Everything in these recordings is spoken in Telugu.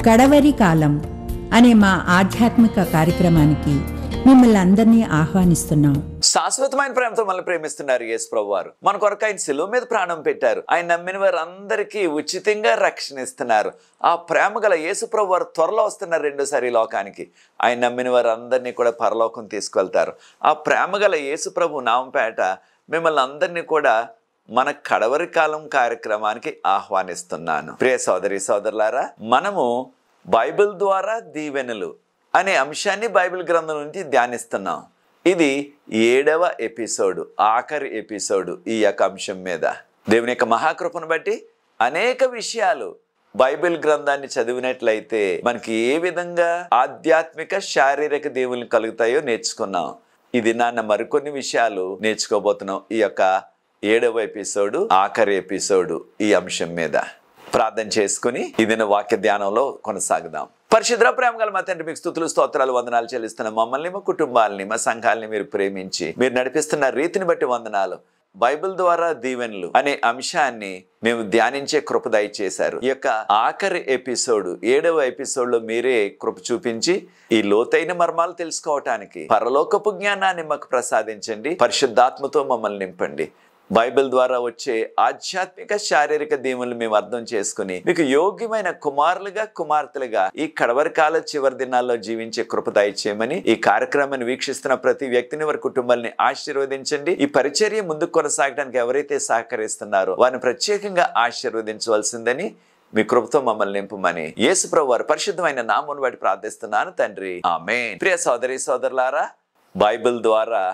కడవరి కాలం అనే మా ఆధ్యాత్మిక కార్యక్రమానికి మిమ్మల్ని అందరినీ ఆహ్వానిస్తున్నాం. శాశ్వతమైన ప్రేమతో మనల్ని ప్రేమిస్తున్నారు యేసు ప్రభువారు. మన కొరకు ఆయన శిలువ మీద ప్రాణం పెట్టారు. ఆయన నమ్మిన వారు అందరికీ ఉచితంగా రక్షణ ఇస్తున్నారు. ఆ ప్రేమ గల యేసు ప్రభువారు త్వరలో వస్తున్నారు రెండోసారి లోకానికి. ఆయన నమ్మిన వారు అందరినీ కూడా పరలోకం తీసుకువెళ్తారు. ఆ ప్రేమ గల యేసు ప్రభు నామంపేట మిమ్మల్ని అందరినీ కూడా మన కడవరి కాలం కార్యక్రమానికి ఆహ్వానిస్తున్నాను. ప్రియ సోదరి సోదరులారా, మనము బైబిల్ ద్వారా దీవెనలు అనే అంశాన్ని బైబిల్ గ్రంథం నుంచి ధ్యానిస్తున్నాం. ఇది 7వ ఎపిసోడు, ఆఖరి ఎపిసోడు ఈ యొక్క అంశం మీద. దేవుని యొక్క మహాకృపను బట్టి అనేక విషయాలు బైబిల్ గ్రంథాన్ని చదివినట్లయితే మనకి ఏ విధంగా ఆధ్యాత్మిక శారీరక దేవుళ్ళు కలుగుతాయో నేర్చుకున్నాం. ఇది నాన్న మరికొన్ని విషయాలు నేర్చుకోబోతున్నాం ఈ యొక్క 7వ ఎపిసోడు, ఆఖరి ఎపిసోడు ఈ అంశం మీద. ప్రార్థన చేసుకుని ఇదిన వాక్య ధ్యానంలో కొనసాగుదాం. పరిశుద్ధ ప్రేమ గల మా తండ్రి, మీకు స్తుతులు స్తోత్రాలు వందనాలు చెల్లిస్తున్న మమ్మల్ని, మా కుటుంబాలని, మా సంఘాలని మీరు ప్రేమించి మీరు నడిపిస్తున్న రీతిని బట్టి వందనాలు. బైబిల్ ద్వారా దీవెనలు అనే అంశాన్ని మేము ధ్యానించే కృప దయచేశారు. ఈ యొక్క ఆఖరి ఎపిసోడు 7వ ఎపిసోడ్లో మీరే కృప చూపించి ఈ లోతైన మర్మాలు తెలుసుకోవటానికి పరలోకపు జ్ఞానాన్ని మాకు ప్రసాదించండి. పరిశుద్ధాత్మతో మమ్మల్ని నింపండి. బైబిల్ ద్వారా వచ్చే ఆధ్యాత్మిక శారీరక దీవులను మేము అర్థం చేసుకుని మీకు యోగ్యమైన కుమారులుగా కుమార్తెలుగా ఈ కడవరి కాల చివరి దినాల్లో జీవించే కృప దయచేయమని ఈ కార్యక్రమాన్ని వీక్షిస్తున్న ప్రతి వ్యక్తిని, వారి కుటుంబాన్ని ఆశీర్వదించండి. ఈ పరిచర్య ముందుకు కొనసాగడానికి ఎవరైతే సహకరిస్తున్నారో వారిని ప్రత్యేకంగా ఆశీర్వదించవలసిందని మీ కృపతో మమ్మల్ని నింపమని యేసు ప్రభువు వారి పరిశుద్ధమైన నామమును బట్టి ప్రార్థిస్తున్నాను తండ్రి, ఆమేన్. ప్రియ సోదరి సోదరులారా, బైబిల్ ద్వారా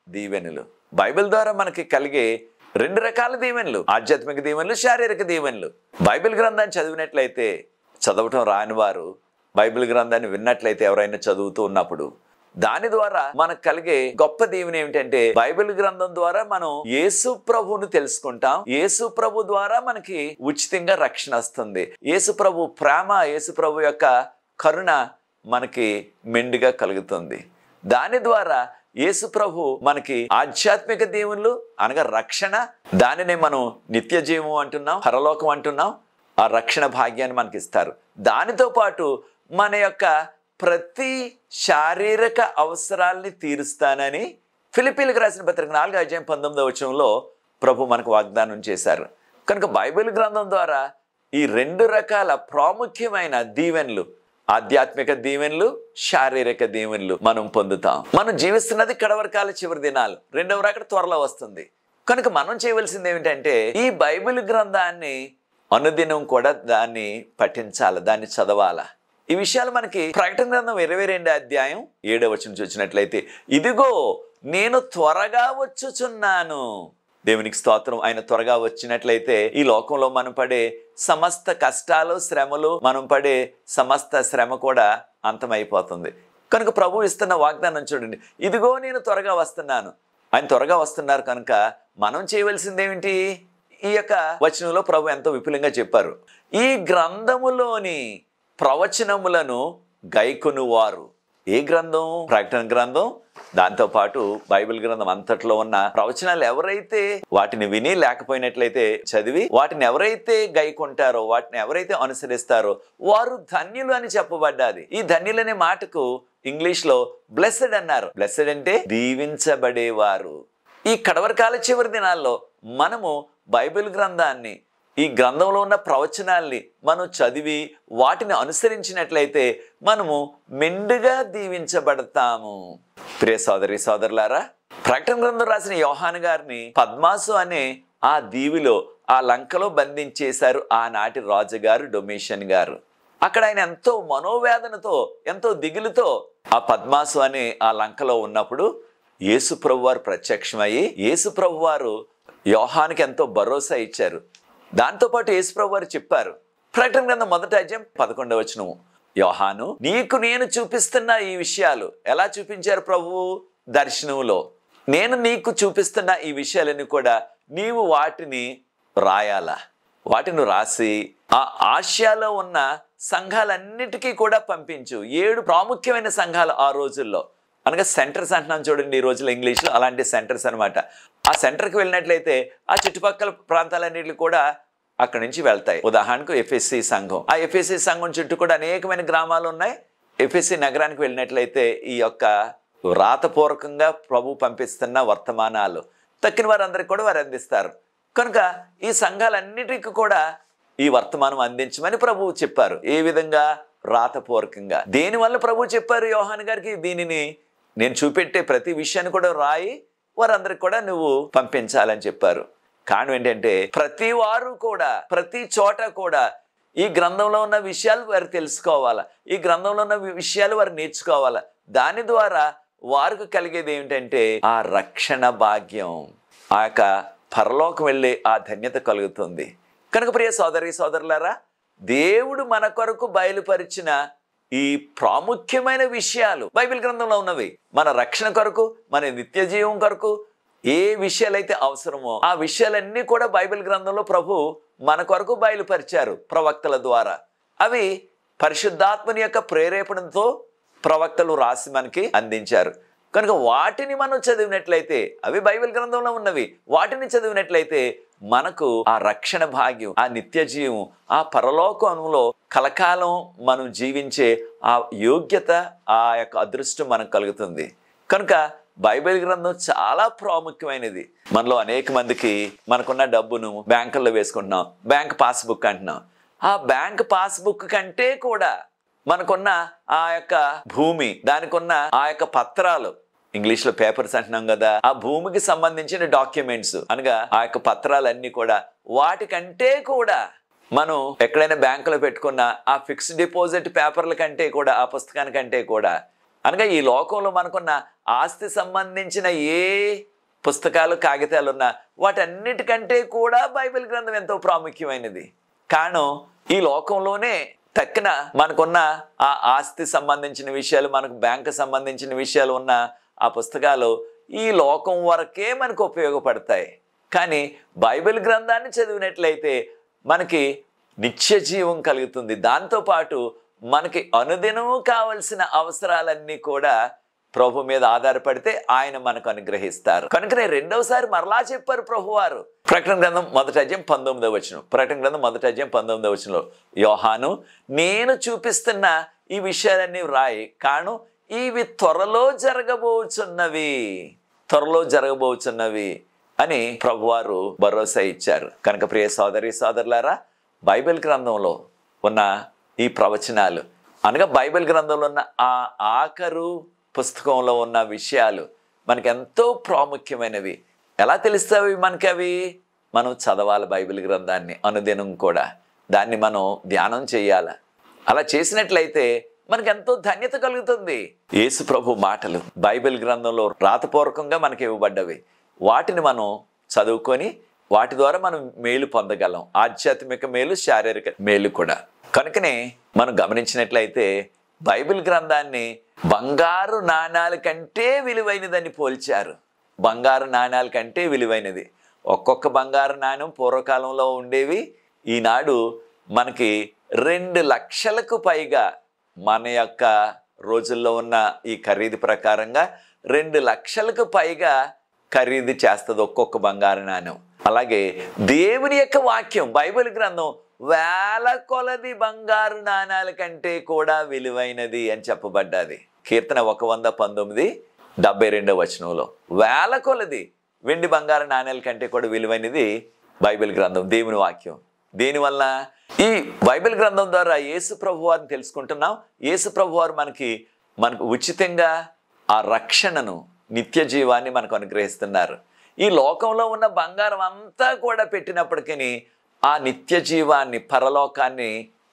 దీవెనలు. బైబిల్ ద్వారా మనకి కలిగే 2 రకాల దీవెనలు, ఆధ్యాత్మిక దీవెనలు, శారీరక దీవెనలు. బైబిల్ గ్రంథాన్ని చదివినట్లయితే, చదవటం రాని వారు బైబిల్ గ్రంథాన్ని విన్నట్లయితే ఎవరైనా చదువుతూ ఉన్నప్పుడు దాని ద్వారా మనకు కలిగే గొప్ప దీవెన ఏమిటంటే, బైబిల్ గ్రంథం ద్వారా మనం యేసు ప్రభువును తెలుసుకుంటాం. యేసు ప్రభు ద్వారా మనకి ఉచితంగా రక్షణ వస్తుంది. యేసు ప్రభు ప్రేమ, యేసు ప్రభు యొక్క కరుణ మనకి మెండుగా కలుగుతుంది. దాని ద్వారా యేసు ప్రభు మనకి ఆధ్యాత్మిక దీవెనలు అనగా రక్షణ, దానినే మనం నిత్య జీవం అంటున్నాం, పరలోకం అంటున్నాం. ఆ రక్షణ భాగ్యాన్ని మనకి ఇస్తారు. దానితో పాటు మన యొక్క ప్రతి శారీరక అవసరాల్ని తీరుస్తానని ఫిలిప్పీలకు రాసిన పత్రిక 4:19 ప్రభు మనకు వాగ్దానం చేశారు. కనుక బైబిల్ గ్రంథం ద్వారా ఈ 2 రకాల ప్రాముఖ్యమైన దీవెనలు, ఆధ్యాత్మిక దీవెనలు, శారీరక దీవెనలు మనం పొందుతాం. మనం జీవిస్తున్నది కడవరి కాల చివరి దినాలు. 2వ రాకడ త్వరలో వస్తుంది. కనుక మనం చేయవలసింది ఏమిటంటే, ఈ బైబిల్ గ్రంథాన్ని అనుదినం కూడా దాన్ని పఠించాలి, దాన్ని చదవాలా. ఈ విషయాలు మనకి ప్రకటన గ్రంథం 22:7 చూసినట్లయితే, ఇదిగో నేను త్వరగా వచ్చుచున్నాను. దేవునికి స్తోత్రం. ఆయన త్వరగా వచ్చినట్లయితే ఈ లోకంలో మనం పడే సమస్త కష్టాలు, శ్రమలు, మనం పడే సమస్త శ్రమ కూడా అంతమైపోతుంది. కనుక ప్రభు ఇస్తున్న వాగ్దానం చూడండి, ఇదిగో నేను త్వరగా వస్తున్నాను. ఆయన త్వరగా వస్తున్నారు కనుక మనం చేయవలసింది ఏమిటి? ఈ యొక్క వచనంలో ప్రభు ఎంతో విపులంగా చెప్పారు. ఈ గ్రంథములోని ప్రవచనములను గైకొనువారు. ఏ గ్రంథం? ప్రకటన గ్రంథం. దాంతోపాటు బైబిల్ గ్రంథం అంతట్లో ఉన్న ప్రవచనాలు ఎవరైతే వాటిని విని, లేకపోయినట్లయితే చదివి, వాటిని ఎవరైతే గైకొంటారో, వాటిని ఎవరైతే అనుసరిస్తారో వారు ధన్యులు అని చెప్పబడ్డాది. ఈ ధన్యులనే మాటకు ఇంగ్లీష్లో బ్లెస్సెడ్ అన్నారు. బ్లెస్సెడ్ అంటే దీవించబడేవారు. ఈ కడవరి కాల చివరి దినాల్లో మనము బైబిల్ గ్రంథాన్ని, ఈ గ్రంథంలో ఉన్న ప్రవచనాల్ని మనం చదివి వాటిని అనుసరించినట్లయితే మనము మెండుగా దీవించబడతాము. ప్రియ సోదరి సోదరులారా, ప్రకటన గ్రంథం రాసిన యోహాను గారిని పద్మాసు అనే ఆ దీవిలో, ఆ లంకలో బంధించేశారు ఆనాటి రాజుగారు డొమిషియన్ గారు. అక్కడ ఆయన ఎంతో మనోవేదనతో, ఎంతో దిగులుతో ఆ పద్మాసు అనే ఆ లంకలో ఉన్నప్పుడు యేసు ప్రభు వారు ప్రత్యక్షమయ్యి, యేసు ప్రభు వారు యోహానుకి ఎంతో భరోసా ఇచ్చారు. దాంతోపాటు యేసు ప్రభు వారు చెప్పారు, ప్రకటన గ్రంథం 1:11 యోహాను, నీకు నేను చూపిస్తున్న ఈ విషయాలు. ఎలా చూపించారు ప్రభువు? దర్శనంలో. నేను నీకు చూపిస్తున్న ఈ విషయాలన్నీ కూడా నీవు వాటిని రాయాలా. వాటిని రాసి ఆ ఆసియాలో ఉన్న సంఘాలన్నిటికీ కూడా పంపించు. 7 ప్రాముఖ్యమైన సంఘాలు ఆ రోజుల్లో, అనగా సెంటర్స్ అంటున్నాం చూడండి ఈ రోజుల్లో ఇంగ్లీష్లో, అలాంటి సెంటర్స్ అనమాట. ఆ సెంటర్కి వెళ్ళినట్లయితే ఆ చుట్టుపక్కల ప్రాంతాలన్నింటినీ కూడా అక్కడి నుంచి వెళ్తాయి. ఉదాహరణకు ఎఫ్ఎస్సి సంఘం, ఆ ఎఫ్ఎస్సి సంఘం చుట్టూ కూడా అనేకమైన గ్రామాలు ఉన్నాయి. ఎఫ్ఎస్సి నగరానికి వెళ్ళినట్లయితే ఈ యొక్క వ్రాతపూర్వకంగా ప్రభు పంపిస్తున్న వర్తమానాలు తక్కిన వారందరికీ కూడా వారు అందిస్తారు. కనుక ఈ సంఘాలన్నిటికీ కూడా ఈ వర్తమానం అందించమని ప్రభువు చెప్పారు. ఏ విధంగా? వ్రాతపూర్వకంగా. దేనివల్ల ప్రభు చెప్పారు యోహాను గారికి? దీనిని నేను చూపెట్టే ప్రతి విషయాన్ని కూడా రాయి వారందరికి కూడా నువ్వు పంపించాలని చెప్పారు. కారణం ఏంటంటే ప్రతి వారు కూడా ప్రతి చోట కూడా ఈ గ్రంథంలో ఉన్న విషయాలు వారు తెలుసుకోవాలా, ఈ గ్రంథంలో ఉన్న విషయాలు వారు నేర్చుకోవాలా. దాని ద్వారా వారికి కలిగేది ఏమిటంటే ఆ రక్షణ భాగ్యం, ఆ యొక్క పరలోకం వెళ్ళే ఆ ధన్యత కలుగుతుంది. కనుక ప్రియ సోదరి సోదరులారా, దేవుడు మన కొరకు బయలుపరిచిన ఈ ప్రాముఖ్యమైన విషయాలు బైబిల్ గ్రంథంలో ఉన్నవి. మన రక్షణ కొరకు, మన నిత్య జీవం కొరకు ఏ విషయాలైతే అవసరమో ఆ విషయాలన్నీ కూడా బైబిల్ గ్రంథంలో ప్రభు మన కొరకు బయలుపరిచారు ప్రవక్తల ద్వారా. అవి పరిశుద్ధాత్మని యొక్క ప్రేరేపణతో ప్రవక్తలు రాసి మనకి అందించారు. కనుక వాటిని మనం చదివినట్లయితే, అవి బైబిల్ గ్రంథంలో ఉన్నవి, వాటిని చదివినట్లయితే మనకు ఆ రక్షణ భాగ్యం, ఆ నిత్య జీవం, ఆ పరలోకంలో కలకాలం మనం జీవించే ఆ యోగ్యత, ఆ యొక్క అదృష్టం మనకు కలుగుతుంది. కనుక బైబిల్ గ్రంథం చాలా ప్రాముఖ్యమైనది. మనలో అనేక మందికి మనకున్న డబ్బును బ్యాంకుల్లో వేసుకుంటున్నాం, బ్యాంక్ పాస్బుక్ అంటున్నాం. ఆ బ్యాంక్ పాస్బుక్ కంటే కూడా మనకున్న ఆ యొక్క భూమి, దానికి ఉన్న ఆ యొక్క పత్రాలు, ఇంగ్లీష్లో పేపర్స్ అంటున్నాం కదా, ఆ భూమికి సంబంధించిన డాక్యుమెంట్స్ అనగా ఆ యొక్క పత్రాలన్నీ కూడా వాటికంటే కూడా మనం ఎక్కడైనా బ్యాంకులో పెట్టుకున్న ఆ ఫిక్స్డ్ డిపాజిట్ పేపర్ల కంటే కూడా, ఆ పుస్తకానికంటే కూడా, అనగా ఈ లోకంలో మనకున్న ఆస్తి సంబంధించిన ఏ పుస్తకాలు కాగితాలు ఉన్నా వాటన్నిటికంటే కూడా బైబిల్ గ్రంథం ఎంతో ప్రాముఖ్యమైనది. కారణం ఈ లోకంలోనే తక్కిన మనకున్న ఆ ఆస్తి సంబంధించిన విషయాలు, మనకు బ్యాంకు సంబంధించిన విషయాలు ఉన్న ఆ పుస్తకాలు ఈ లోకం వరకే మనకు ఉపయోగపడతాయి. కానీ బైబిల్ గ్రంథాన్ని చదివినట్లయితే మనకి నిత్య జీవం కలుగుతుంది. దాంతోపాటు మనకి అనుదినము కావలసిన అవసరాలన్నీ కూడా ప్రభు మీద ఆధారపడితే ఆయన మనకు అనుగ్రహిస్తారు. కనుకనే రెండవసారి మరలా చెప్పారు ప్రభువారు. ప్రకటన గ్రంథం 1వ అధ్యాయం 19వ వచనం, ప్రకటన గ్రంథం 1వ అధ్యాయం 19వ వచనంలో, యోహాను నేను చూపిస్తున్న ఈ విషయాలన్నీ వ్రాయి, కాను ఇవి త్వరలో జరగబోచున్నవి, త్వరలో జరగబోచున్నవి అని ప్రభువారు భరోసా ఇచ్చారు. కనుక ప్రియ సోదరి సోదరులారా, బైబిల్ గ్రంథంలో ఉన్న ఈ ప్రవచనాలు అనగా బైబిల్ గ్రంథంలో ఉన్న ఆ ఆఖరు పుస్తకంలో ఉన్న విషయాలు మనకి ఎంతో ప్రాముఖ్యమైనవి. ఎలా తెలుస్తావి మనకి? అవి మనం చదవాలి బైబిల్ గ్రంథాన్ని అనుదినం కూడా, దాన్ని మనం ధ్యానం చేయాలి. అలా చేసినట్లయితే మనకి ఎంతో ధన్యత కలుగుతుంది. యేసు ప్రభు మాటలు బైబిల్ గ్రంథంలో రాతపూర్వకంగా మనకి ఇవ్వబడ్డవి. వాటిని మనం చదువుకొని వాటి ద్వారా మనం మేలు పొందగలం, ఆధ్యాత్మిక మేలు, శారీరక మేలు కూడా. కనుకనే మనం గమనించినట్లయితే బైబిల్ గ్రంథాన్ని బంగారు నాణాల కంటే విలువైనదని పోల్చారు. బంగారు నాణాల కంటే విలువైనది. ఒక్కొక్క బంగారు నాణ్యం పూర్వకాలంలో ఉండేవి, ఈనాడు మనకి 2 లక్షలకు పైగా, మన యొక్క రోజుల్లో ఉన్న ఈ ఖరీదు ప్రకారంగా 2 లక్షలకు పైగా ఖరీదు చేస్తుంది ఒక్కొక్క బంగారు నాణ్యం. అలాగే దేవుని యొక్క వాక్యం బైబిల్ గ్రంథం వేల కొలది బంగారు నాణాల కంటే కూడా విలువైనది అని చెప్పబడ్డది. కీర్తన 119 72వ వచనంలో వేల కొలది వెండి బంగారు నాణ్యాల కంటే కూడా విలువైనది బైబిల్ గ్రంథం, దేవుని వాక్యం. దీనివల్ల ఈ బైబిల్ గ్రంథం ద్వారా యేసు ప్రభు వారిని తెలుసుకుంటున్నాం. యేసు ప్రభు వారు మనకు ఉచితంగా ఆ రక్షణను, నిత్య జీవాన్ని మనకు అనుగ్రహిస్తున్నారు. ఈ లోకంలో ఉన్న బంగారం అంతా కూడా పెట్టినప్పటికీ ఆ నిత్య జీవాన్ని, పరలోకాన్ని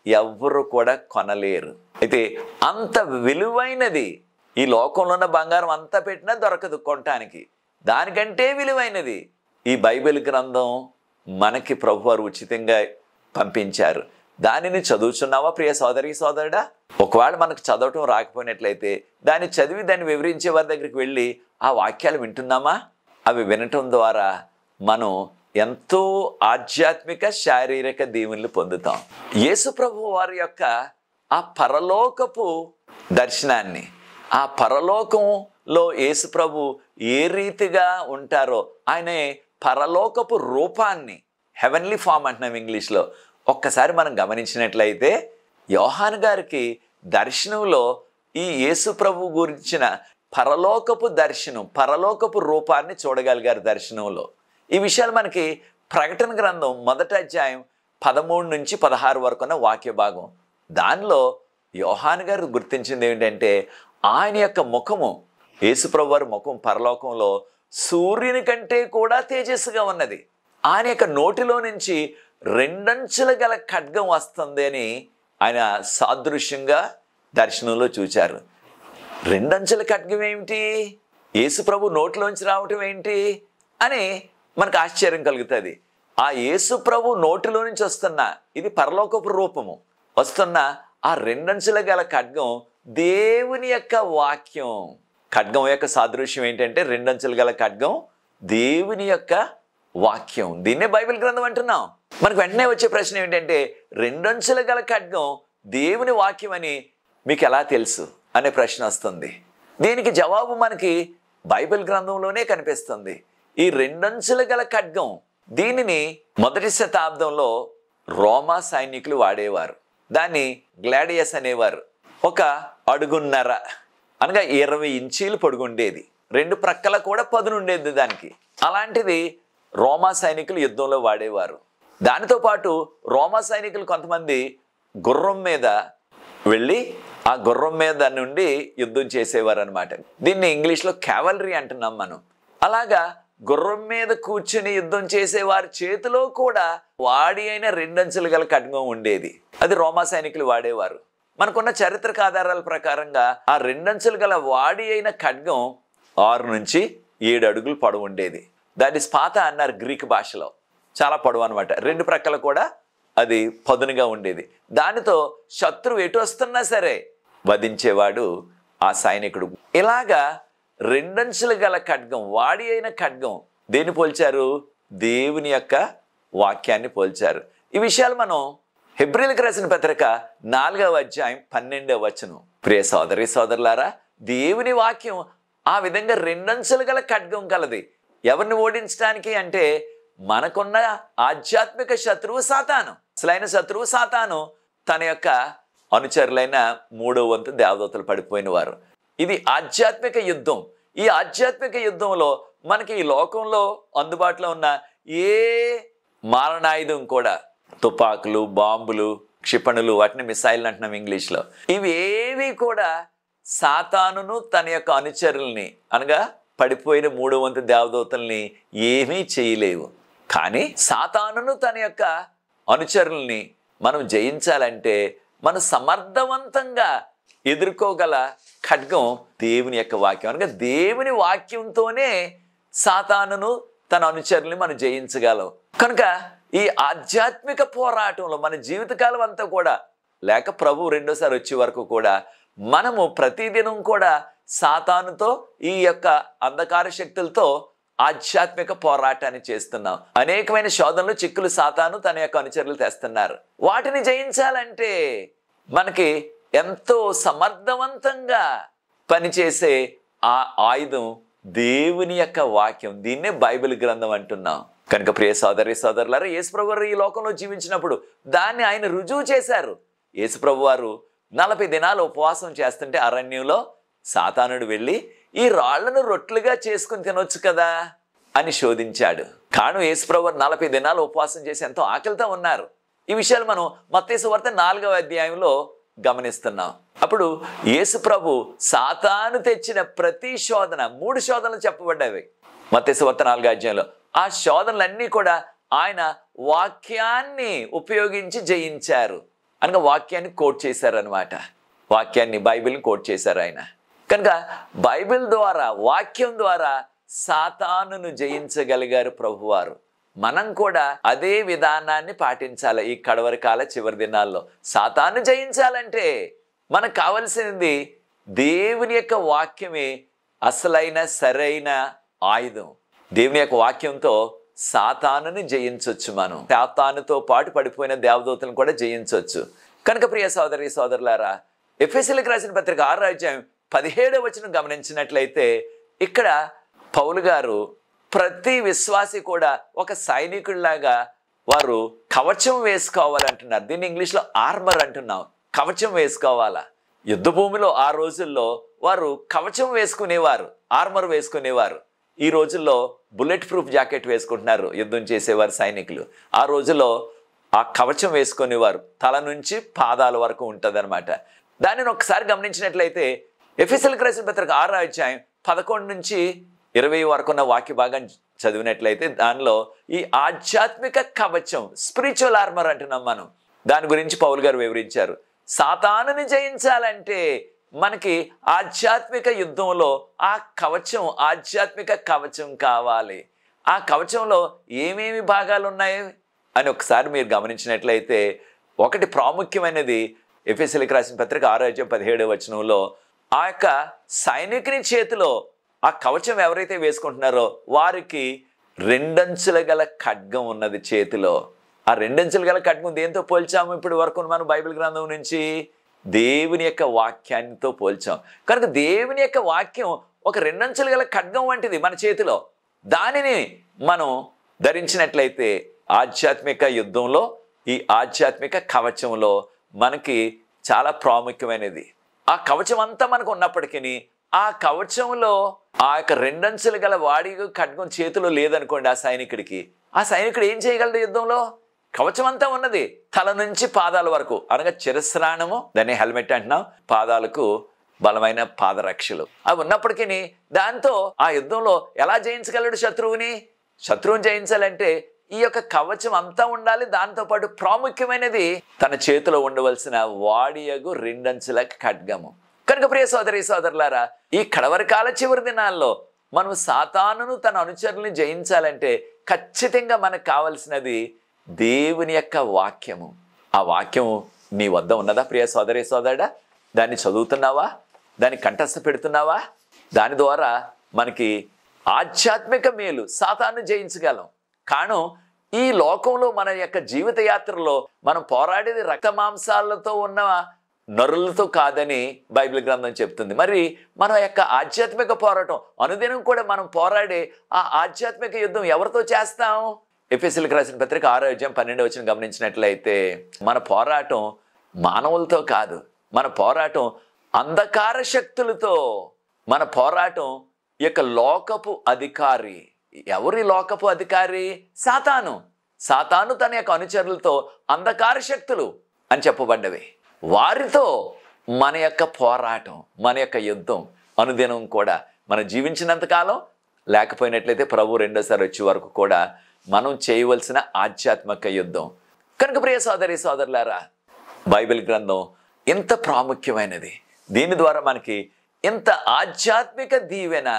ఎవ్వరు కూడా కొనలేరు. అయితే అంత విలువైనది ఈ లోకంలో ఉన్న బంగారం అంతా పెట్టినా దొరకదు కొనటానికి. దానికంటే విలువైనది ఈ బైబిల్ గ్రంథం మనకి ప్రభువారు ఉచితంగా పంపించారు. దానిని చదువుచున్నావా ప్రియ సోదరి సోదరుడా? ఒకవేళ మనకు చదవటం రాకపోయినట్లయితే దాన్ని చదివి దాన్ని వివరించే వారి దగ్గరికి వెళ్ళి ఆ వాక్యాలు వింటున్నామా? అవి వినటం ద్వారా మనం ఎంతో ఆధ్యాత్మిక, శారీరక దీవెనలు పొందుతాం. యేసు ప్రభు వారి యొక్క ఆ పరలోకపు దర్శనాన్ని, ఆ పరలోకంలో యేసు ప్రభు ఏ రీతిగా ఉంటారో ఆయన పరలోకపు రూపాన్ని, హెవెన్లీ ఫామ్ అంటున్నాం ఇంగ్లీష్లో. ఒక్కసారి మనం గమనించినట్లయితే యోహాను గారికి దర్శనంలో ఈ యేసు ప్రభు గురించిన పరలోకపు దర్శనం, పరలోకపు రూపాన్ని చూడగలిగారు దర్శనంలో. ఈ విషయాలు మనకి ప్రకటన గ్రంథం 1వ అధ్యాయం 13 నుంచి 16 వరకు ఉన్న వాక్య భాగం. దానిలో యోహాను గారు గుర్తించింది ఏంటంటే ఆయన యొక్క ముఖము, యేసుప్రభు వారి ముఖం పరలోకంలో సూర్యుని కంటే కూడా తేజస్సుగా ఉన్నది. ఆయన యొక్క నోటిలో నుంచి 2 అంచుల గల ఖడ్గం వస్తుంది అని ఆయన సాదృశ్యంగా దర్శనంలో చూచారు. 2 అంచుల ఖడ్గం ఏమిటి, యేసుప్రభు నోటిలోంచి రావటం ఏంటి అని మనకు ఆశ్చర్యం కలుగుతుంది. ఆ యేసుప్రభు నోటిలో నుంచి వస్తున్న, ఇది పరలోకపు రూపము, వస్తున్న ఆ 2 అంచుల గల ఖడ్గం దేవుని యొక్క వాక్యం. ఖడ్గం యొక్క సాదృశ్యం ఏంటంటే 2 అంచుల గల ఖడ్గం దేవుని యొక్క వాక్యం. దీన్నే బైబిల్ గ్రంథం అంటున్నాం. మనకు వెంటనే వచ్చే ప్రశ్న ఏంటంటే 2 అంచుల గల ఖడ్గం దేవుని వాక్యం అని మీకు ఎలా తెలుసు అనే ప్రశ్న వస్తుంది. దీనికి జవాబు మనకి బైబిల్ గ్రంథంలోనే కనిపిస్తుంది. ఈ 2 అంచుల గల ఖడ్గం, దీనిని 1వ శతాబ్దంలో రోమా సైనికులు వాడేవారు. దాన్ని గ్లాడియస్ అనేవారు. 1 అడుగున్నర అనగా 20 ఇంచీలు పొడుగుండేది, 2 ప్రక్కల కూడా పదును ఉండేది దానికి. అలాంటిది రోమా సైనికులు యుద్ధంలో వాడేవారు. దానితో పాటు రోమా సైనికులు కొంతమంది గుర్రం మీద వెళ్ళి ఆ గుర్రం మీద నుండి యుద్ధం చేసేవారు అనమాట. దీన్ని ఇంగ్లీష్లో క్యావలరీ అంటున్నాం మనం. అలాగా గుర్రం మీద కూర్చుని యుద్ధం చేసేవారి చేతిలో కూడా వాడి అయిన 2 అంచులు గల ఖడ్గం ఉండేది. అది రోమా సైనికులు వాడేవారు. మనకున్న చారిత్రక ఆధారాల ప్రకారంగా ఆ 2 అంచులు గల వాడి అయిన ఖడ్గం 6 నుంచి 7 అడుగులు పొడవు ఉండేది. దాన్ని స్పాత అన్నారు గ్రీక్ భాషలో. చాలా పొడవు అనమాట. 2 ప్రక్కల కూడా అది పదునుగా ఉండేది. దానితో శత్రువు ఎటు వస్తున్నా సరే వధించేవాడు ఆ సైనికుడు. ఇలాగా 2 అంచులు గల ఖడ్గం, వాడి అయిన ఖడ్గం దేన్ని పోల్చారు, దేవుని యొక్క వాక్యాన్ని పోల్చారు. ఈ విషయాలు మనం హెబ్రీయులకు రాసిన పత్రిక 4వ అధ్యాయం 12వ వచనం. ప్రియ సోదరి సోదరులారా, దేవుని వాక్యం ఆ విధంగా 2 అంచులు గల ఖడ్గం కలది. ఎవరిని ఓడించడానికి అంటే మనకున్న ఆధ్యాత్మిక శత్రువు సాతాను. అసలైన శత్రువు సాతాను, తన యొక్క అనుచరులైన 3వ వంతు దేవదూతలు పడిపోయిన వారు. ఇది ఆధ్యాత్మిక యుద్ధం. ఈ ఆధ్యాత్మిక యుద్ధంలో మనకి ఈ లోకంలో అందుబాటులో ఉన్న ఏ మారణాయుధం కూడా, తుపాకులు, బాంబులు, క్షిపణులు, వాటిని మిసైల్ అంటున్నాం ఇంగ్లీష్లో, ఇవి ఏవి కూడా సాతానును తన యొక్క అనుచరుల్ని అనగా పడిపోయిన 3వ వంతు దేవదూతల్ని ఏమీ చేయలేవు. కానీ సాతానును తన యొక్క అనుచరుల్ని మనం జయించాలంటే మనం సమర్థవంతంగా ఎదుర్కోగల ఖడ్గం దేవుని యొక్క వాక్యం. అనగా దేవుని వాక్యంతోనే సాతానును తన అనుచరుల్ని మనం జయించగలం. కనుక ఈ ఆధ్యాత్మిక పోరాటంలో మన జీవితకాలం అంతా కూడా, లేక ప్రభు రెండోసారి వచ్చే వరకు కూడా, మనము ప్రతిదినం కూడా సాతానుతో, ఈ యొక్క అంధకార శక్తులతో ఆధ్యాత్మిక పోరాటాన్ని చేస్తున్నాం. అనేకమైన శోధనలు, చిక్కులు సాతాను తన యొక్క అనుచరులు తెస్తున్నారు. వాటిని జయించాలంటే మనకి ఎంతో సమర్థవంతంగా పనిచేసే ఆ ఆయుధం దేవుని యొక్క వాక్యం. దీన్నే బైబిల్ గ్రంథం అంటున్నాం. కనుక ప్రియ సోదరి సోదరులారా, యేసుప్రభు వారు ఈ లోకంలో జీవించినప్పుడు దాన్ని ఆయన రుజువు చేశారు. యేసుప్రభు వారు 40 దినాలు ఉపవాసం చేస్తుంటే అరణ్యంలో సాతానుడు వెళ్ళి ఈ రాళ్లను రొట్టెలుగా చేసుకుని తినొచ్చు కదా అని శోధించాడు. కాను యేసుప్రభు వారు 40 దినాలు ఉపవాసం చేసి ఎంతో ఆకలితో ఉన్నారు. ఈ విషయాలు మనం మత్తయి సువార్త 4వ అధ్యాయంలో గమనిస్తున్నాం. అప్పుడు యేసుప్రభు సాతాను తెచ్చిన ప్రతి శోధన, 3 శోధనలు చెప్పబడ్డాయి మత్తయి సువార్త 4వ అధ్యాయంలో. ఆ శోధనలన్నీ కూడా ఆయన వాక్యాన్ని ఉపయోగించి జయించారు. అనగా వాక్యాన్ని కోట్ చేశారనమాట. వాక్యాన్ని, బైబిల్ని కోట్ చేశారు ఆయన. కనుక బైబిల్ ద్వారా, వాక్యం ద్వారా సాతానును జయించగలిగారు ప్రభువారు. మనం కూడా అదే విధానాన్ని పాటించాలి. ఈ కడవరి కాల చివరి దినాల్లో సాతాను జయించాలంటే మనకు కావలసినది దేవుని యొక్క వాక్యమే అసలైన సరైన ఆయుధం. దేవుని యొక్క వాక్యంతో సాతానుని జయించవచ్చు. మనం సాతానుతో పాటు పడిపోయిన దేవదూతలను కూడా జయించవచ్చు. కనుక ప్రియ సోదరి సోదరులారా, ఎఫెసీయులకు రాసిన పత్రిక 6వ అధ్యాయం 17వ వచనం గమనించినట్లయితే ఇక్కడ పౌలు గారు ప్రతి విశ్వాసి కూడా ఒక సైనికుడిలాగా వారు కవచం వేసుకోవాలంటున్నారు. దీన్ని ఇంగ్లీష్లో ఆర్మర్ అంటున్నాం. కవచం వేసుకోవాలా. యుద్ధ భూమిలో ఆ రోజుల్లో వారు కవచం వేసుకునేవారు, ఆర్మర్ వేసుకునేవారు. ఈ రోజుల్లో బుల్లెట్ ప్రూఫ్ జాకెట్ వేసుకుంటున్నారు యుద్ధం చేసేవారు సైనికులు. ఆ రోజుల్లో ఆ కవచం వేసుకునేవారు, తల నుంచి పాదాల వరకు ఉంటుంది అనమాట. దానిని ఒకసారి గమనించినట్లయితే ఎఫెసీయులకు రాసిన పత్రిక 6వ అధ్యాయం 11 నుంచి 20 వరకు ఉన్న వాక్య భాగం చదివినట్లయితే దానిలో ఈ ఆధ్యాత్మిక కవచం, స్పిరిచువల్ ఆర్మర్ అంటున్నాం మనం, దాని గురించి పౌలు గారు వివరించారు. సాతానుని జయించాలంటే మనకి ఆధ్యాత్మిక యుద్ధంలో ఆ కవచం, ఆధ్యాత్మిక కవచం కావాలి. ఆ కవచంలో ఏమేమి భాగాలు ఉన్నాయి అని ఒకసారి మీరు గమనించినట్లయితే, ఒకటి ప్రాముఖ్యమైనది ఎఫెసీయులకు రాసిన పత్రిక 6వ అధ్యాయం 17వ వచనంలో ఆ యొక్క సైనికుని చేతిలో ఆ కవచం ఎవరైతే వేసుకుంటున్నారో వారికి 2 అంచుల గల ఖడ్గం ఉన్నది చేతిలో. ఆ 2 అంచుల గల ఖడ్గం దేంతో పోల్చాము ఇప్పుడు వరకు మనం బైబిల్ గ్రంథం నుంచి? దేవుని యొక్క వాక్యాన్నితో పోల్చాం. కనుక దేవుని యొక్క వాక్యం ఒక 2 అంచుల గల ఖడ్గం వంటిది మన చేతిలో. దానిని మనం ధరించినట్లయితే ఆధ్యాత్మిక యుద్ధంలో, ఈ ఆధ్యాత్మిక కవచంలో మనకి చాలా ప్రాముఖ్యమైనది. ఆ కవచం అంతా మనకు ఉన్నప్పటికీ ఆ కవచంలో ఆ యొక్క 2 అంచులు గల వాడి ఖడ్గం చేతిలో లేదనుకోండి ఆ సైనికుడు ఏం చేయగలడు యుద్ధంలో? కవచం అంతా ఉన్నది, తల నుంచి పాదాల వరకు, అనగా శిరస్త్రాణము, దాన్ని హెల్మెట్ అంటున్నాం, పాదాలకు బలమైన పాదరక్షలు అవి ఉన్నప్పటికీ దాంతో ఆ యుద్ధంలో ఎలా జయించగలడు శత్రువుని? శత్రువుని జయించాలంటే ఈ యొక్క కవచం అంతా ఉండాలి. దాంతోపాటు ప్రాముఖ్యమైనది తన చేతిలో ఉండవలసిన వాడియగు 2 అంచుల ఖడ్గము. కనుక ప్రియ సోదరి సోదరులారా, ఈ కడవరి కాల చివరి దినాల్లో మనం సాతానును తన అనుచరుల్ని జయించాలంటే ఖచ్చితంగా మనకు కావలసినది దేవుని యొక్క వాక్యము. ఆ వాక్యము నీ వద్ద ఉన్నదా ప్రియ సోదరి సోదరుడా? దాన్ని చదువుతున్నావా? దాన్ని కంఠస్థ పెడుతున్నావా? దాని ద్వారా మనకి ఆధ్యాత్మిక మేలు, సాతాను జయించగలం. కాను ఈ లోకంలో మన యొక్క జీవిత యాత్రలో మనం పోరాడేది రక్త మాంసాలతో ఉన్న నరులతో కాదని బైబిల్ గ్రంథం చెప్తుంది. మరి మన యొక్క ఆధ్యాత్మిక పోరాటం అనుదినం కూడా మనం పోరాడే ఆ ఆధ్యాత్మిక యుద్ధం ఎవరితో చేస్తాం? ఎఫెసీయులకు రాసిన పత్రిక 6వ అధ్యాయం 12వ వచనం గమనించినట్లయితే మన పోరాటం మానవులతో కాదు, మన పోరాటం అంధకార శక్తులతో, మన పోరాటం ఈ యొక్క లోకపు అధికారి. ఎవరి లోకపు అధికారి? సాతాను తన యొక్క అనుచరులతో, అంధకార శక్తులు అని చెప్పబడ్డవి, వారితో మన యొక్క పోరాటం, మన యొక్క యుద్ధం అనుదినం కూడా మనం జీవించినంతకాలం, లేకపోయినట్లయితే ప్రభు రెండోసారి వచ్చే వరకు కూడా మనం చేయవలసిన ఆధ్యాత్మిక యుద్ధం. కనుక ప్రియ సోదరి సోదరులారా, బైబిల్ గ్రంథం ఎంత ప్రాముఖ్యమైనది. దీని ద్వారా మనకి ఎంత ఆధ్యాత్మిక దీవెన,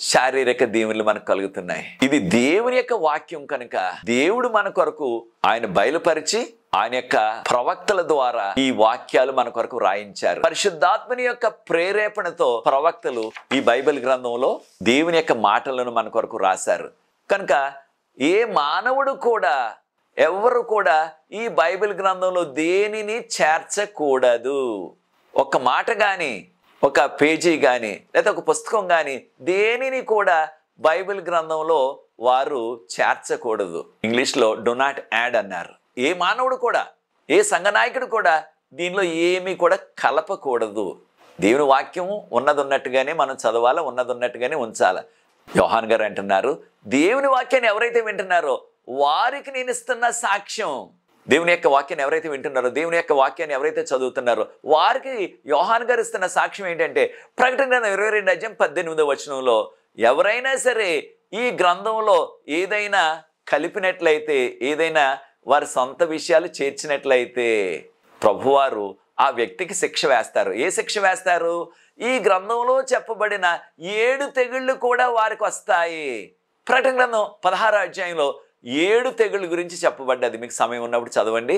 శారీరక దీవెనలు మనకు కలుగుతున్నాయి. ఇది దేవుని యొక్క వాక్యం కనుక దేవుడు మన కొరకు ఆయన బయలుపరిచి ఆయన యొక్క ప్రవక్తల ద్వారా ఈ వాక్యాలు మన కొరకు రాయించారు. పరిశుద్ధాత్మని యొక్క ప్రేరేపణతో ప్రవక్తలు ఈ బైబిల్ గ్రంథంలో దేవుని యొక్క మాటలను మన కొరకు రాశారు. కనుక ఏ మానవుడు కూడా, ఎవరు కూడా ఈ బైబిల్ గ్రంథంలో దేనిని చేర్చకూడదు. ఒక మాట కానీ, ఒక పేజీ కానీ, లేదా ఒక పుస్తకం కానీ దేనిని కూడా బైబిల్ గ్రంథంలో వారు చేర్చకూడదు. ఇంగ్లీష్లో డు నాట్ యాడ్ అన్నారు. ఏ మానవుడు కూడా, ఏ సంఘ నాయకుడు కూడా దీనిలో ఏమీ కూడా కలపకూడదు. దేవుని వాక్యం ఉన్నది ఉన్నట్టుగానే మనం చదవాలా, ఉన్నది ఉన్నట్టుగానే ఉంచాలా. యోహాన్ గారు అంటున్నారు, దేవుని వాక్యాన్ని ఎవరైతే వింటున్నారో వారికి నేను ఇస్తున్న సాక్ష్యం. దేవుని యొక్క వాక్యాన్ని ఎవరైతే వింటున్నారో, దేవుని యొక్క వాక్యాన్ని ఎవరైతే చదువుతున్నారో వారికి యోహాన్ గారు ఇస్తున్న సాక్ష్యం ఏంటంటే, ప్రకటన 22వ అధ్యాయం 18వ వచనంలో ఎవరైనా సరే ఈ గ్రంథంలో ఏదైనా కలిపినట్లయితే, ఏదైనా వారి సొంత విషయాలు చేర్చినట్లయితే ప్రభువారు ఆ వ్యక్తికి శిక్ష వేస్తారు. ఏ శిక్ష వేస్తారు? ఈ గ్రంథంలో చెప్పబడిన 7 తెగుళ్ళు కూడా వారికి వస్తాయి. ప్రకటన గ్రంథం 16వ అధ్యాయంలో 7 తెగుళ్ళ గురించి చెప్పబడ్డది. మీకు సమయం ఉన్నప్పుడు చదవండి.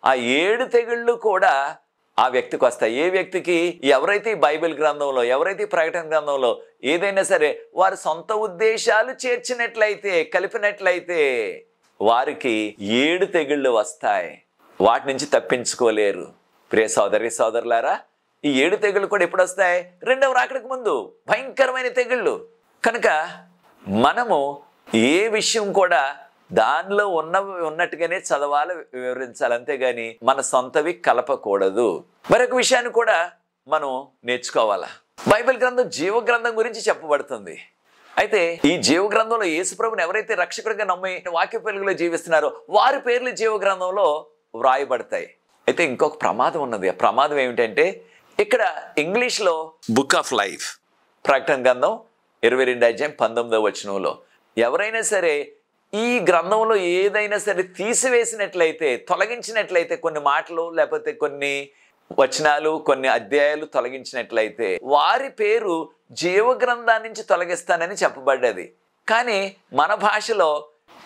ఆ 7 తెగుళ్ళు కూడా ఆ వ్యక్తికి వస్తాయి. ఏ వ్యక్తికి? ఎవరైతే ఈ బైబిల్ గ్రంథంలో, ఎవరైతే ఈ ప్రకటన గ్రంథంలో ఏదైనా సరే వారి సొంత ఉద్దేశాలు చేర్చినట్లయితే, కలిపినట్లయితే వారికి 7 తెగుళ్ళు వస్తాయి. వాటి నుంచి తప్పించుకోలేరు. ప్రియ సోదరి సోదరులారా, ఈ 7 తెగుళ్ళు కూడా ఎప్పుడు వస్తాయి? రెండవ రాకడకు ముందు భయంకరమైన తెగుళ్ళు. కనుక మనము ఏ విషయం కూడా దానిలో ఉన్నట్టుగానే చదవాలి, వివరించాలి, అంతేగాని మన సొంతవి కలపకూడదు. మరొక విషయాన్ని కూడా మనం నేర్చుకోవాలా. బైబిల్ గ్రంథం జీవ గ్రంథం గురించి చెప్పబడుతుంది. అయితే ఈ జీవ గ్రంథంలో యేసుప్రభుని ఎవరైతే రక్షకుడిగా నమ్మి వాక్య వెలుగులో జీవిస్తున్నారో వారి పేర్లు జీవ గ్రంథంలో వ్రాయబడతాయి. అయితే ఇంకొక ప్రమాదం ఉన్నది. ఆ ప్రమాదం ఏమిటంటే ఇక్కడ ఇంగ్లీష్లో బుక్ ఆఫ్ లైఫ్, ప్రకటన గ్రంథం 22:19 ఎవరైనా సరే ఈ గ్రంథంలో ఏదైనా సరే తీసివేసినట్లయితే, తొలగించినట్లయితే, కొన్ని మాటలు లేకపోతే కొన్ని వచనాలు, కొన్ని అధ్యాయాలు తొలగించినట్లయితే వారి పేరు జీవ గ్రంథాన్ని నుంచి తొలగిస్తానని చెప్పబడ్డది. కానీ మన భాషలో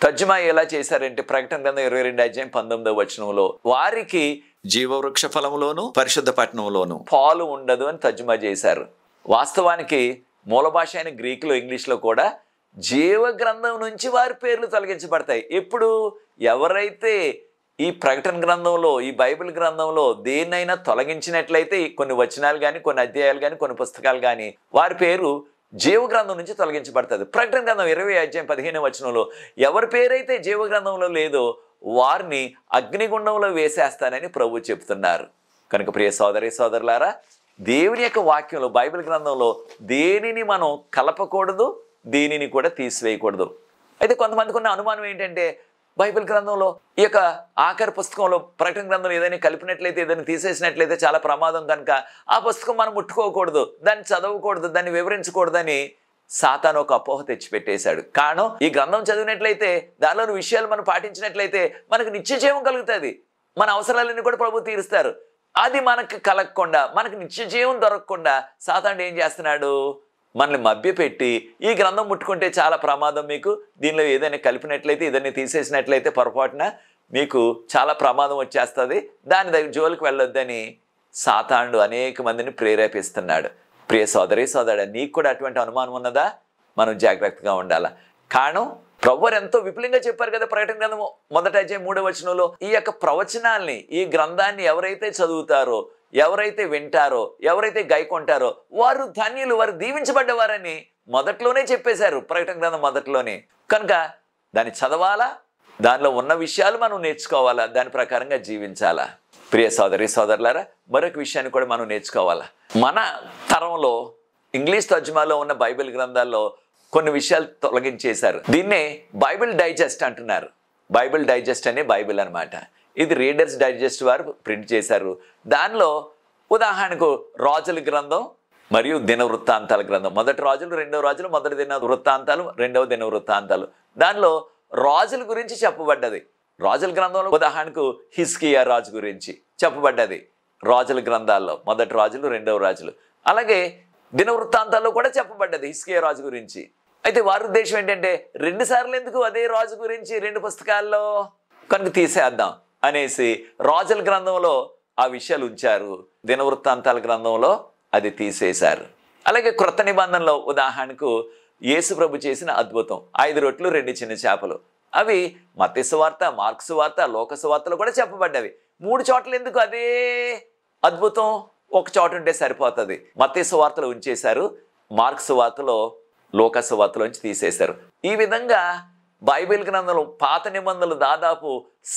తర్జుమా ఎలా చేశారంటే ప్రకటన గ్రంథం 22:19 వారికి జీవవృక్ష ఫలములోను పరిశుద్ధ పట్టణంలోను పాలు ఉండదు అని తర్జుమా చేశారు. వాస్తవానికి మూల భాష అయిన గ్రీకులో, ఇంగ్లీష్లో కూడా జీవ గ్రంథం నుంచి వారి పేర్లు తొలగించబడతాయి. ఎప్పుడు ఎవరైతే ఈ ప్రకటన గ్రంథంలో, ఈ బైబిల్ గ్రంథంలో దేన్నైనా తొలగించినట్లయితే, కొన్ని వచనాలు కానీ, కొన్ని అధ్యాయాలు కానీ, కొన్ని పుస్తకాలు కానీ, వారి పేరు జీవ గ్రంథం నుంచి తొలగించబడుతుంది. ప్రకటన గ్రంథం 20:15 ఎవరి పేరైతే జీవ గ్రంథంలో లేదో వారిని అగ్నిగుండంలో వేసేస్తానని ప్రభు చెప్తున్నారు. కనుక ప్రియ సోదరి సోదరులారా, దేవుని యొక్క వాక్యంలో, బైబిల్ గ్రంథంలో దేనిని మనం కలపకూడదు, దేనిని కూడా తీసివేయకూడదు. అయితే కొంతమందికి ఉన్న అనుమానం ఏంటంటే బైబిల్ గ్రంథంలో ఈ యొక్క ఆఖరి పుస్తకంలో ప్రకటన గ్రంథంలో ఏదైనా కలిపినట్లయితే, ఏదైనా తీసేసినట్లయితే చాలా ప్రమాదం కనుక ఆ పుస్తకం మనం ముట్టుకోకూడదు, దాన్ని చదవకూడదు, దాన్ని వివరించకూడదని సాతాను ఒక అపోహ తెచ్చిపెట్టేశాడు. కారణం, ఈ గ్రంథం చదివినట్లయితే, దానిలోని విషయాలు మనం పాటించినట్లయితే మనకు నిత్య జీవం కలుగుతుంది, మన అవసరాలన్నీ కూడా ప్రభు తీరుస్తారు. అది మనకు కలగకుండా, మనకు నిత్య జీవం దొరకకుండా సాతానుడు ఏం చేస్తున్నాడు? మనల్ని మభ్యపెట్టి ఈ గ్రంథం ముట్టుకుంటే చాలా ప్రమాదం, మీకు దీనిలో ఏదైనా కలిపినట్లయితే, ఏదైనా తీసేసినట్లయితే పొరపాటున మీకు చాలా ప్రమాదం వచ్చేస్తుంది, దాని దగ్గర జోలికి వెళ్ళొద్దని సాతానుడు అనేక మందిని ప్రేరేపిస్తున్నాడు. ప్రియ సోదరి సోదరుడా, నీకు కూడా అటువంటి అనుమానం ఉన్నదా? మనం జాగ్రత్తగా ఉండాలా. కారణం, ప్రభువు ఎంతో విపులంగా చెప్పారు కదా ప్రకటన గ్రంథం 1:3 ఈ యొక్క ప్రవచనాల్ని, ఈ గ్రంథాన్ని ఎవరైతే చదువుతారో, ఎవరైతే వింటారో, ఎవరైతే గైకొంటారో వారు ధన్యులు, వారు దీవించబడ్డవారని మొదట్లోనే చెప్పేశారు, ప్రకటన గ్రంథం మొదట్లోనే. కనుక దాన్ని చదవాలా, దానిలో ఉన్న విషయాలు మనం నేర్చుకోవాలా, దాని ప్రకారంగా జీవించాలా. ప్రియ సోదరి సోదరులారా, మరొక విషయాన్ని కూడా మనం నేర్చుకోవాలా. మన తరంలో ఇంగ్లీష్ తర్జుమాలో ఉన్న బైబిల్ గ్రంథాల్లో కొన్ని విషయాలు తొలగించేశారు. దీన్నే బైబిల్ డైజెస్ట్ అంటున్నారు. బైబిల్ డైజెస్ట్ అనే బైబిల్ అనమాట. ఇది రీడర్స్ డైజెస్ట్ వారు ప్రింట్ చేశారు. దానిలో ఉదాహరణకు రాజుల గ్రంథం మరియు దినవృత్తాంతాల గ్రంథం, మొదటి రాజులు, రెండవ రాజులు, మొదటి దిన వృత్తాంతాలు, రెండవ దిన వృత్తాంతాలు, దానిలో రాజుల గురించి చెప్పబడ్డది. రాజుల గ్రంథంలో ఉదాహరణకు హిజ్కియా రాజు గురించి చెప్పబడ్డది రాజుల గ్రంథాల్లో, మొదటి రాజులు, రెండవ రాజులు. అలాగే దిన వృత్తాంతాల్లో కూడా చెప్పబడ్డది హిజ్కియా రాజు గురించి. అయితే వారి ఉద్దేశం ఏంటంటే 2 సార్లు ఎందుకు అదే రాజు గురించి 2 పుస్తకాల్లో, కనుక తీసేద్దాం అనేసి రాజుల గ్రంథంలో ఆ విషయాలు ఉంచారు, దినవృత్తాంతాల గ్రంథంలో అది తీసేశారు. అలాగే క్రొత్త నిబంధనలో ఉదాహరణకు యేసు ప్రభు చేసిన అద్భుతం 5 రొట్టెలు 2 చిన్న చేపలు, అవి మత్తయి సువార్త, మార్కు సువార్త, లోక సువార్తలో కూడా చెప్పబడ్డవి. 3 చోట్ల ఎందుకు అదే అద్భుతం ఒక చోట ఉంటే సరిపోతుంది? మత్తయి సువార్తలో ఉంచేశారు, మార్కు సువార్తలో, లోక సువార్తలోంచి తీసేశారు. ఈ విధంగా బైబిల్ గ్రంథంలో పాత నిబంధనలు దాదాపు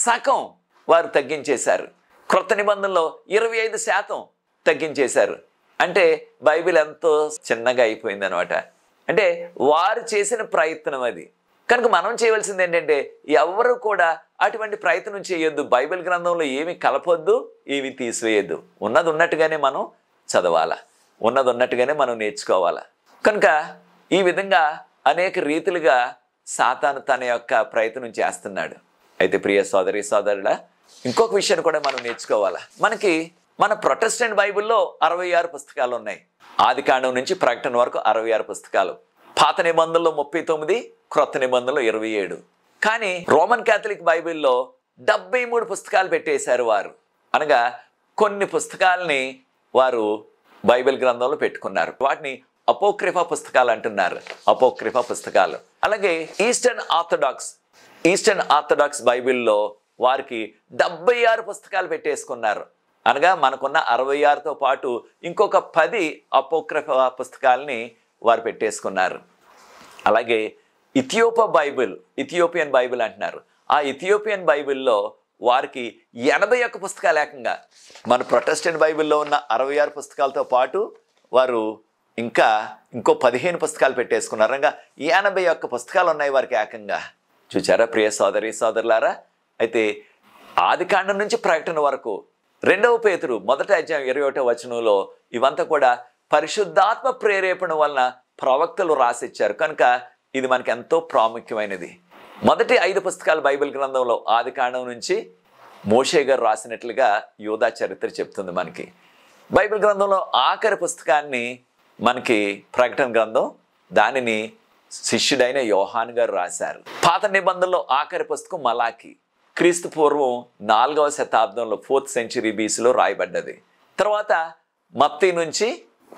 సగం వారు తగ్గించేశారు. క్రొత్త నిబంధనలో 25% తగ్గించేశారు. అంటే బైబిల్ ఎంతో చిన్నగా అయిపోయింది అనమాట. అంటే వారు చేసిన ప్రయత్నం అది. కనుక మనం చేయవలసింది ఏంటంటే ఎవరు కూడా అటువంటి ప్రయత్నం చేయొద్దు. బైబిల్ గ్రంథంలో ఏమి కలపొద్దు, ఏమి తీసివేయద్దు. ఉన్నది ఉన్నట్టుగానే మనం చదవాలా, ఉన్నది ఉన్నట్టుగానే మనం నేర్చుకోవాలా. కనుక ఈ విధంగా అనేక రీతులుగా సాతాను తన యొక్క ప్రయత్నం చేస్తున్నాడు. అయితే ప్రియ సోదరి సోదరుడా, ఇంకొక విషయాన్ని కూడా మనం నేర్చుకోవాలా. మనకి మన ప్రొటెస్టెంట్ బైబిల్లో 66 పుస్తకాలు ఉన్నాయి. ఆది కాండం నుంచి ప్రకటన వరకు 66 పుస్తకాలు. పాత నిబంధనలో 39, క్రొత్త నిబంధనలో 27. కానీ రోమన్ క్యాథలిక్ బైబిల్లో 73 పుస్తకాలు పెట్టేశారు వారు. అనగా కొన్ని పుస్తకాలని వారు బైబిల్ గ్రంథంలో పెట్టుకున్నారు. వాటిని అపోక్రిఫా పుస్తకాలు అంటున్నారు, అపోక్రిఫా పుస్తకాలు. అలాగే ఈస్టర్న్ ఆర్థడాక్స్ బైబిల్లో వారికి 76 పుస్తకాలు పెట్టేసుకున్నారు. అనగా మనకున్న 66తో పాటు ఇంకొక 10 అపోక్రిఫా పుస్తకాలని వారు పెట్టేసుకున్నారు. అలాగే ఇథియోపియన్ బైబిల్ అంటున్నారు. ఆ ఇథియోపియన్ బైబిల్లో వారికి 81 పుస్తకాలు ఏకంగా. మన ప్రొటెస్టెంట్ బైబిల్లో ఉన్న 66 పుస్తకాలతో పాటు వారు ఇంకో 15 పుస్తకాలు పెట్టేసుకున్నారు. 81 పుస్తకాలు ఉన్నాయి వారికి ఏకంగా. చూచారా ప్రియ సోదరి సోదరులారా? అయితే ఆదికాండం నుంచి ప్రకటన వరకు 2వ పేతురు 1వ అధ్యాయం 21వ వచనంలో ఇవంతా కూడా పరిశుద్ధాత్మ ప్రేరేపణ వలన ప్రవక్తలు రాసిచ్చారు కనుక ఇది మనకి ఎంతో ప్రాముఖ్యమైనది. మొదటి 5 పుస్తకాలు బైబిల్ గ్రంథంలో ఆదికాండం నుంచి మోషే గారు రాసినట్లుగా యూదా చరిత్ర చెప్తుంది మనకి. బైబిల్ గ్రంథంలో ఆఖరి పుస్తకాన్ని మనకి ప్రకటన గ్రంథం, దానిని శిష్యుడైన యోహాను గారు రాశారు. పాత నిబంధనలో ఆఖరి పుస్తకం మలాకి, క్రీస్తు పూర్వం 4వ శతాబ్దంలో 4th century BCలో రాయబడ్డది. తర్వాత మత్తయి నుంచి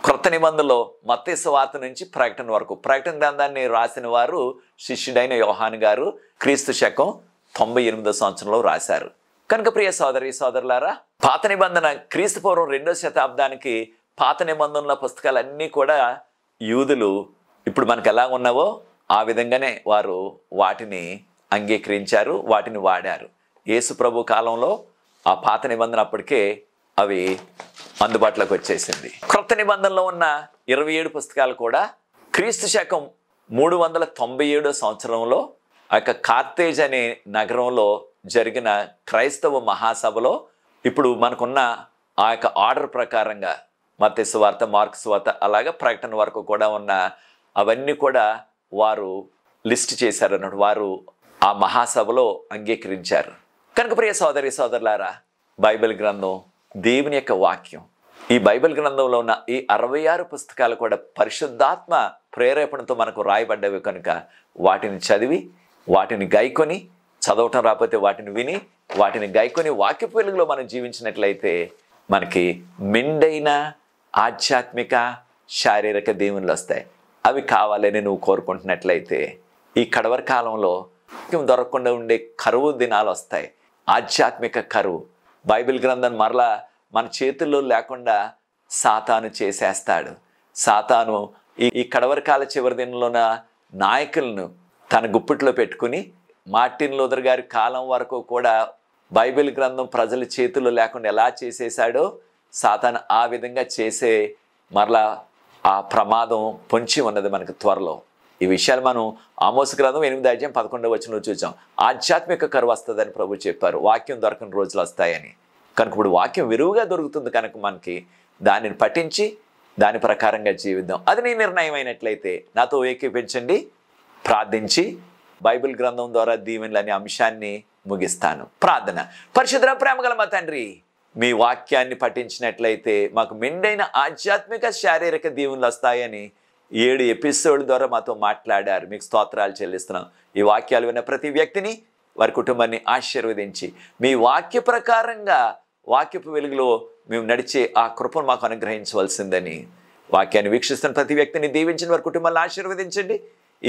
క్రొత్త నిబంధనలో మత్తయి సువార్త నుంచి ప్రకటన వరకు. ప్రకటన గ్రంథాన్ని రాసిన వారు శిష్యుడైన యోహాను గారు క్రీస్తు శకం 98వ సంవత్సరంలో రాశారు. కనుక ప్రియ సోదరి సోదరులారా, పాత నిబంధన క్రీస్తు పూర్వం 2వ శతాబ్దానికి పాత నిబంధనల పుస్తకాలన్నీ కూడా యూదులు ఇప్పుడు మనకు ఎలా ఉన్నావో ఆ విధంగానే వారు వాటిని అంగీకరించారు, వాటిని వాడారు. యేసు ప్రభు కాలంలో ఆ పాత నిబంధన అప్పటికే అవి అందుబాటులోకి వచ్చేసింది. క్రొత్త నిబంధనలో ఉన్న 27 పుస్తకాలు కూడా క్రీస్తు శకం 397 సంవత్సరంలో ఆ యొక్క కార్తేజ్ అనే నగరంలో జరిగిన క్రైస్తవ మహాసభలో ఇప్పుడు మనకున్న ఆ యొక్క ఆర్డర్ ప్రకారంగా మత్తయి సువార్త, మార్కు సువార్త, అలాగే ప్రకటన వరకు కూడా ఉన్న అవన్నీ కూడా వారు లిస్ట్ చేశారు అన్నట్టు. వారు ఆ మహాసభలో అంగీకరించారు. కనుక ప్రియ సోదరి సోదరులారా, బైబిల్ గ్రంథం దేవుని యొక్క వాక్యం. ఈ బైబిల్ గ్రంథంలో ఉన్న ఈ 66 పుస్తకాలు కూడా పరిశుద్ధాత్మ ప్రేరేపణతో మనకు రాయబడ్డవి కనుక వాటిని చదివి, వాటిని గైకొని, చదవటం రాకపోతే వాటిని విని, వాటిని గైకొని వాక్యపు వెలుగులో మనం జీవించినట్లయితే మనకి మెండైన ఆధ్యాత్మిక శారీరక దీవెనలు వస్తాయి. అవి కావాలని నువ్వు కోరుకుంటున్నట్లయితే ఈ కడవరి కాలంలో దొరకకుండా ఉండే కరువు దినాలు వస్తాయి. ఆధ్యాత్మిక కరువు. బైబిల్ గ్రంథం మరలా మన చేతుల్లో లేకుండా సాతాను చేసేస్తాడు. సాతాను ఈ కడవరి కాల చివరి దినంలోన నాయకులను తన గుప్పిట్లో పెట్టుకుని మార్టిన్ లూథర్ గారి కాలం వరకు కూడా బైబిల్ గ్రంథం ప్రజల చేతుల్లో లేకుండా ఎలా చేసేసాడో సాతాను ఆ విధంగా చేసే మరలా ఆ ప్రమాదం పొంచి ఉన్నది మనకు త్వరలో. ఈ విషయాలు మనం ఆమోసు గ్రంథం 8వ అధ్యాయం 11వ వచనంలో చూసాం. ఆధ్యాత్మిక కరువు వస్తుందని ప్రభు చెప్పారు. వాక్యం దొరకని రోజులు వస్తాయని. కనుక ఇప్పుడు వాక్యం విరువుగా దొరుకుతుంది కనుక మనకి దానిని పఠించి దాని ప్రకారంగా జీవిద్దాం. అది నీ నిర్ణయం అయినట్లయితే నాతో ఏకీపించండి, ప్రార్థించి బైబిల్ గ్రంథం ద్వారా దీవెనలు అనే అంశాన్ని ముగిస్తాను. ప్రార్థన. పరిశుద్ధ ప్రేమగల మా తండ్రి, మీ వాక్యాన్ని పఠించినట్లయితే మాకు మెండైన ఆధ్యాత్మిక శారీరక దీవెనలు వస్తాయని 7 ఎపిసోడ్ల ద్వారా మాతో మాట్లాడారు. మీకు స్తోత్రాలు చెల్లిస్తున్నాం. ఈ వాక్యాలు విన్న ప్రతి వ్యక్తిని, వారి కుటుంబాన్ని ఆశీర్వదించి మీ వాక్య ప్రకారంగా వాక్యపు వెలుగులో మేము నడిచే ఆ కృపను మాకు అనుగ్రహించవలసిందని, వాక్యాన్ని వీక్షిస్తున్న ప్రతి వ్యక్తిని దీవించిన వారి కుటుంబాన్ని ఆశీర్వదించండి.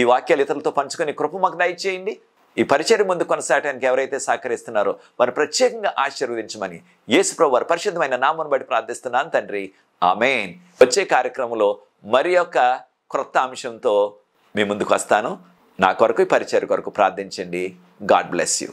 ఈ వాక్యాలు ఇతరులతో పంచుకొని కృప మాకు దయచేయండి. ఈ పరిచయం ముందు కొనసాగడానికి ఎవరైతే సహకరిస్తున్నారో వారు ప్రత్యేకంగా ఆశీర్వదించమని యేసు ప్రభు వారి పరిశుద్ధమైన నామమును బట్టి ప్రార్థిస్తున్నాను తండ్రి. ఆమేన్. వచ్చే కార్యక్రమంలో మరి యొక్క క్రొత్త అంశంతో మీ ముందుకు వస్తాను. నా కొరకు, ఈ పరిచయం కొరకు ప్రార్థించండి. God bless you.